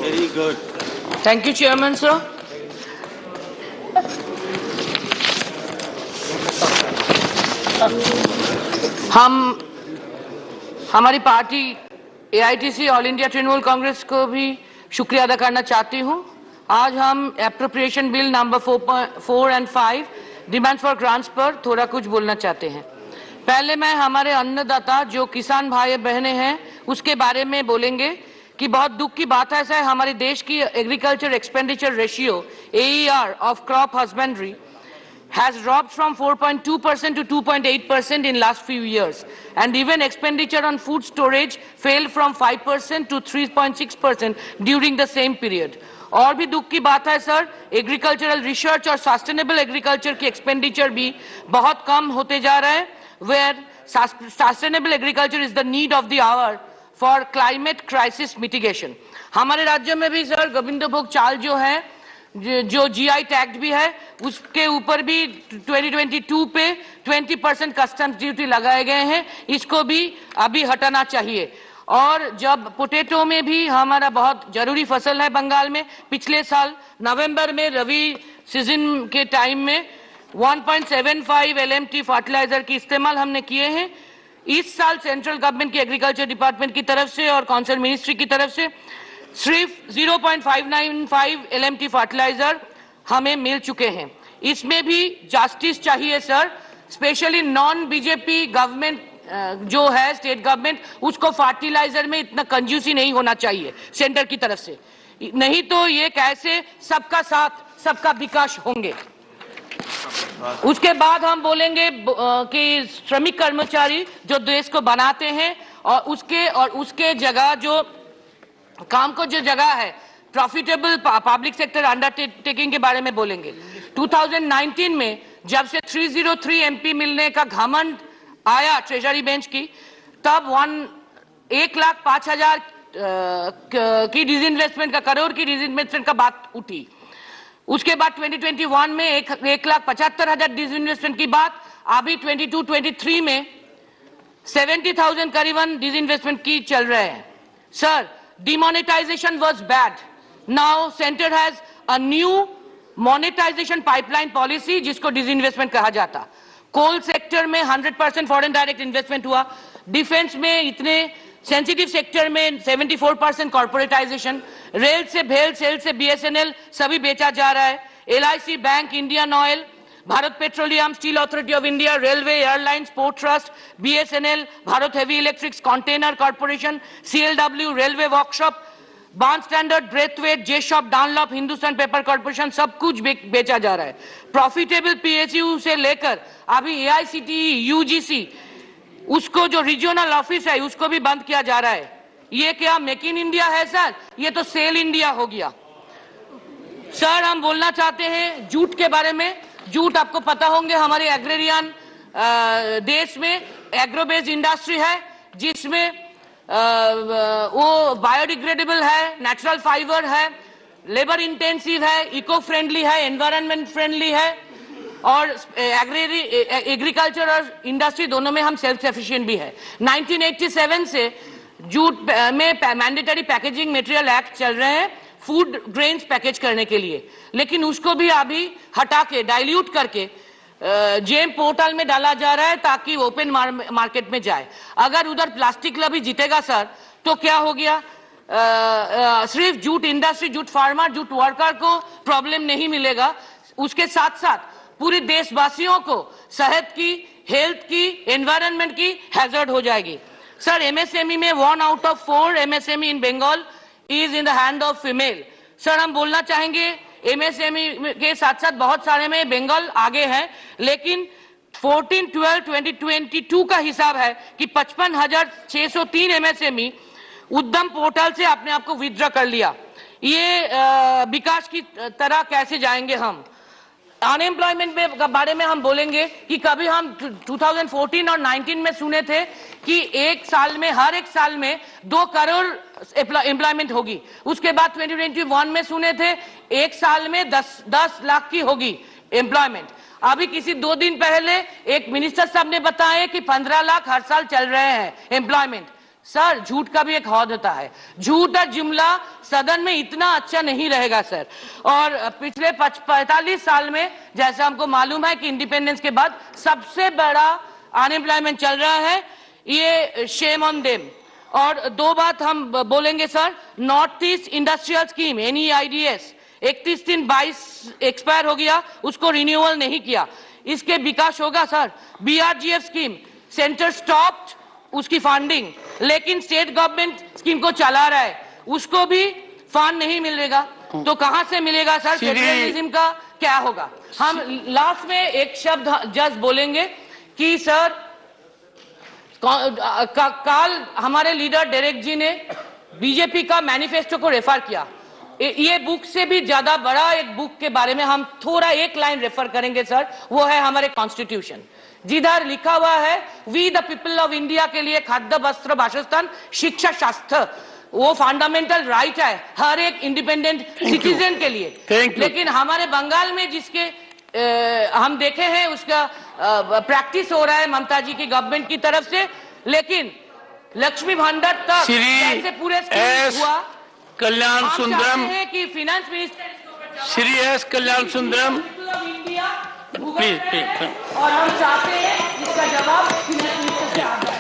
Very good. Thank you, Chairman, sir. हमारी party AITC all India Trinamool Congress को भी शुक्रिया अदा करना चाहती हूं। आज हम एप्रोप्रिएशन बिल नंबर 4 और 5 डिमांड फॉर ग्रांट्स पर थोड़ा कुछ बोलना चाहते हैं। पहले मैं हमारे अन्नदाता जो किसान भाई बहने हैं उसके बारे में बोलेंगे कि बहुत दुख की बात है सर, हमारे देश की agriculture expenditure ratio AER of crop husbandry has dropped from 4.2% to 2.8% in last few years, and even expenditure on food storage fell from 5% to 3.6% during the same period. और भी दुख की बात है सर, एग्रीकल्चरल रिसर्च और sustainable agriculture की expenditure भी बहुत कम होते जा रहे हैं, where sustainable agriculture is the need of the hour for climate crisis mitigation. हमारे राज्य में भी सर गोविंद भोग चाल जो है, जो GI टैग भी है, उसके ऊपर भी 2022 पे 20% कस्टम्स ड्यूटी लगाए गए हैं, इसको भी अभी हटाना चाहिए। और जब पोटैटो में भी हमारा बहुत जरूरी फसल है बंगाल में, पिछले साल नवंबर में रवि सीजन के टाइम में 1.75 LMT फर्टिलाइजर की इस्तेमाल हमने किए हैं। इस साल सेंट्रल गवर्नमेंट की एग्रीकल्चर डिपार्टमेंट की तरफ से और कंसर्न मिनिस्ट्री की तरफ से सिर्फ 0.595 LMT फर्टिलाइजर हमें मिल चुके हैं। इसमें भी जस्टिस चाहिए sir, specially non BJP government जो है स्टेट गवर्नमेंट, उसको फर्टिलाइजर में इतना कंजूसी नहीं होना चाहिए सेंटर की तरफ से, नहीं तो ये कैसे सबका साथ सबका विकास होंगे। उसके बाद हम बोलेंगे कि श्रमिक कर्मचारी जो देश को बनाते हैं और उसके जगह जो काम को जो जगह है प्रॉफिटेबल पब्लिक सेक्टर अंडरटेकिंग के बारे में बोलेंगे। 2019 में जब से 303 MP मिलने का घमंड आया ट्रेजरी बेंच की, तब 1,05,000 की डिसइन्वेस्टमेंट का करोड़ की डिसइन्वेस्टमेंट का बात उठी। उसके बाद 2021 में 1,75,000 डिसइन्वेस्टमेंट की बात, अभी 22-23 में 70,000 करीबन डिसइन्वेस्टमेंट की चल रहे हैं। Sir, demonetization was bad. Now center has a new monetization pipeline policy जिसको disinvestment कहा जाता। कोल सेक्टर में 100% फॉरेन डायरेक्ट इन्वेस्टमेंट हुआ, डिफेंस में इतने सेंसिटिव सेक्टर में 74% कॉर्पोरेटाइजेशन, रेल से भेल, सेल से BSNL सभी बेचा जा रहा है। LIC bank, Indian oil, Bharat petroleum, steel authority of India, railway, airlines, port trust, BSNL, Bharat heavy electrics, container corporation, CLW, railway workshop, Burn Standard, Braithwaite, Jessop, Dunlop, Hindustan paper corporation, सब कुछ बेचा जा रहा है। प्रॉफिटेबल PSU से लेकर अभी AICTE, UGC, उसको जो रीजनल ऑफिस है उसको भी बंद किया जा रहा है। ये क्या मेक इन इंडिया है सर? ये तो सेल इंडिया हो गया। सर, हम बोलना चाहते हैं जूट के बारे में। जूट आपको पता होंगे हमारे एग्रेरियन देश में एग्रो बेस्ड इंडस्ट्री है, जिसमें वो बायोडिग्रेडेबल है, नेचुरल फाइबर है, लेबर इंटेंसिव है, इको फ्रेंडली है, एनवायरनमेंट फ्रेंडली है, और एग्रीकल्चर और इंडस्ट्री दोनों में हम सेल्फ सफिशिएंट भी है। 1987 से जूट में मैंडेटरी पैकेजिंग मटेरियल एक्ट चल रहे हैं फूड ग्रेन्स पैकेज करने के लिए, लेकिन उसको भी अभी हटा के डाइल्यूट करके जेम पोर्टल में डाला जा रहा है ताकि ओपन मार्केट में जाए। अगर उधर प्लास्टिक लॉबी जीतेगा सर तो क्या हो गया? सिर्फ jute industry, jute farmer, jute worker को प्रॉब्लम नहीं मिलेगा, उसके साथ साथ पूरे देशवासियों को सेहत की, हेल्थ की, एनवायरनमेंट की हैजर्ड हो जाएगी। सर, MSME में 1 out of 4 MSME in Bengal is in the hand of female. Sir, हम बोलना चाहेंगे MSME के साथ साथ बहुत सारे में बंगाल आगे है, लेकिन 14/12/2022 का हिसाब है कि 55,603 MSME उद्यम पोर्टल से अपने आप को विथड्रॉ कर लिया। ये विकास की तरह कैसे जाएंगे हम? अनएम्प्लॉयमेंट में बारे में हम बोलेंगे कि कभी हम 2014 और 19 में सुने थे कि हर एक साल में 2 करोड़ एम्प्लॉयमेंट होगी। उसके बाद 2021 में सुने थे एक साल में 10 लाख की होगी एम्प्लॉयमेंट। अभी किसी 2 दिन पहले एक मिनिस्टर साहब ने बताया कि 15 लाख हर साल चल रहे हैं एम्प्लॉयमेंट। सर झूठ का भी एक हद होता है, झूठ और जुमला सदन में इतना अच्छा नहीं रहेगा सर। और पिछले 45 साल में जैसा हमको मालूम है कि इंडिपेंडेंस के बाद सबसे बड़ा अनएम्प्लॉयमेंट चल रहा है, ये शेम ऑन देम। और दो बात हम बोलेंगे sir, north east industrial scheme NEIDS 31/3/22 expire हो गया, उसको रिन्यूअल नहीं किया, इसके विकास होगा sir. BRGF scheme centre stopped उसकी फंडिंग, लेकिन स्टेट गवर्नमेंट स्कीम को चला रहा है, उसको भी फंड नहीं मिलेगा, तो कहां से मिलेगा सर? फेडरलिज्म का क्या होगा? हम लास्ट में एक शब्द जस्ट बोलेंगे कि सर कल हमारे लीडर डेरेक जी ने बीजेपी का मैनिफेस्टो को रेफर किया, ये बुक से भी ज्यादा बड़ा एक बुक के बारे में हम थोड़ा एक लाइन रेफर करेंगे सर, वो है हमारे कॉन्स्टिट्यूशन, जिधर लिखा हुआ है we the people of India के लिए खाद्य वस्त्र वासस्थान शिक्षा स्वास्थ्य, वो फंडामेंटल राइट है हर एक इंडिपेंडेंट सिटीजन के लिए। लेकिन हमारे बंगाल में जिसके हम देखे हैं उसका प्रैक्टिस हो रहा है ममता जी की गवर्नमेंट की तरफ से, लेकिन लक्ष्मी भंडार तक कैसे पूरे हुआ? कल्याण सुंदरम है कि finance minister Shri S Kalyan Sundaram India please और हम चाहते हैं इसका जवाब फाइनेंस मिनिस्टर से आ जाए।